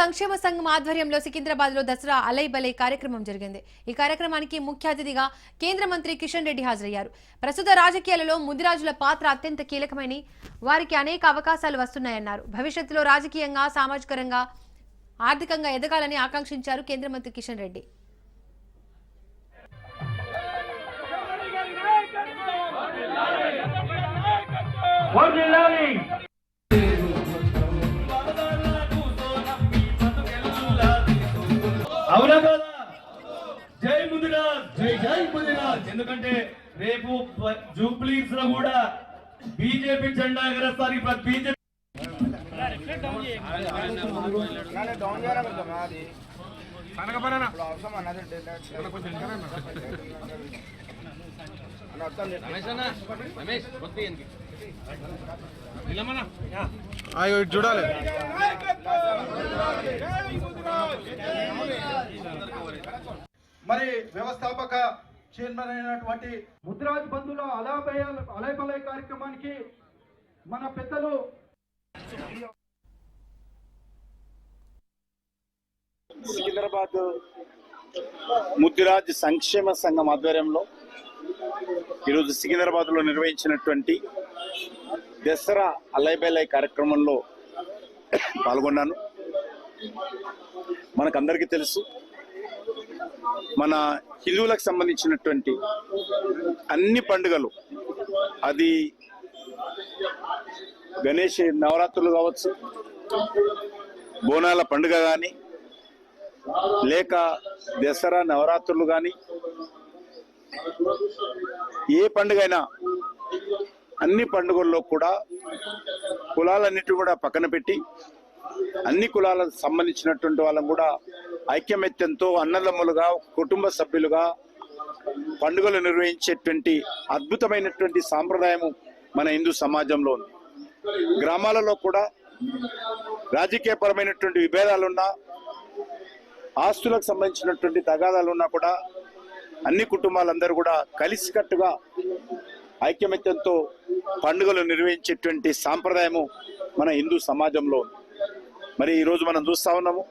సంక్షేమ సంఘం ఆధ్వర్యంలో సికింద్రాబాద్ లో దసరా అలై బలై కార్యక్రమం జరిగింది। ఈ కార్యక్రమానికి ముఖ్య అతిథిగా కేంద్ర మంత్రి కిషన్ రెడ్డి హాజరయ్యారు। ప్రస్తుత రాజకీయాలలో ముదిరాజుల పాత్ర అత్యంత కీలకమని, వారికి అనేక అవకాశాలు వస్తున్నాయన్నారు। భవిష్యత్తులో రాజకీయంగా, సామాజికంగా, ఆర్థికంగా ఎదగాలని ఆకాంక్షించారు కేంద్ర మంత్రి కిషన్ రెడ్డి। అవునా కదా? జై ముదిరాజ్, జై జై ముదిరాజ్। ఎందుకంటే రేపు జూబ్లీస్ లో కూడా బీజేపీ జెండా ఎగరేస్తారు। ఇప్పుడు బీజేపీ చూడాలి। మరి వ్యవస్థాపక చైర్మన్ అయినటువంటి ముదిరాజ్ బంధువుల అలైబలై కార్యక్రమానికి మన పెద్దలు సికింద్రాబాద్ ముదిరాజ్ సంక్షేమ సంఘం ఆధ్వర్యంలో ఈరోజు సికింద్రాబాద్ లో నిర్వహించినటువంటి దసరా అలైబలై కార్యక్రమంలో పాల్గొన్నాను। మనకందరికీ తెలుసు, మన హిందువులకు సంబంధించినటువంటి అన్ని పండుగలు, అది గణేష్ నవరాత్రులు కావచ్చు, బోనాల పండుగ కానీ, లేక దసరా నవరాత్రులు కానీ, ఏ పండుగ అయినా అన్ని పండుగల్లో కూడా కులాలన్నిటి కూడా పక్కన పెట్టి అన్ని కులాలకు సంబంధించినటువంటి వాళ్ళం కూడా ఐక్యమత్యంతో అన్నదమ్ములుగా, కుటుంబ సభ్యులుగా పండుగలు నిర్వహించేటువంటి అద్భుతమైనటువంటి సాంప్రదాయము మన హిందూ సమాజంలో ఉంది। గ్రామాలలో కూడా రాజకీయపరమైనటువంటి విభేదాలున్నా, ఆస్తులకు సంబంధించినటువంటి తగాదాలున్నా కూడా అన్ని కుటుంబాలందరూ కూడా కలిసికట్టుగా ఐక్యమత్యంతో పండుగలు నిర్వహించేటువంటి సాంప్రదాయము మన హిందూ సమాజంలో ఉంది। మరి ఈరోజు మనం చూస్తా ఉన్నాము,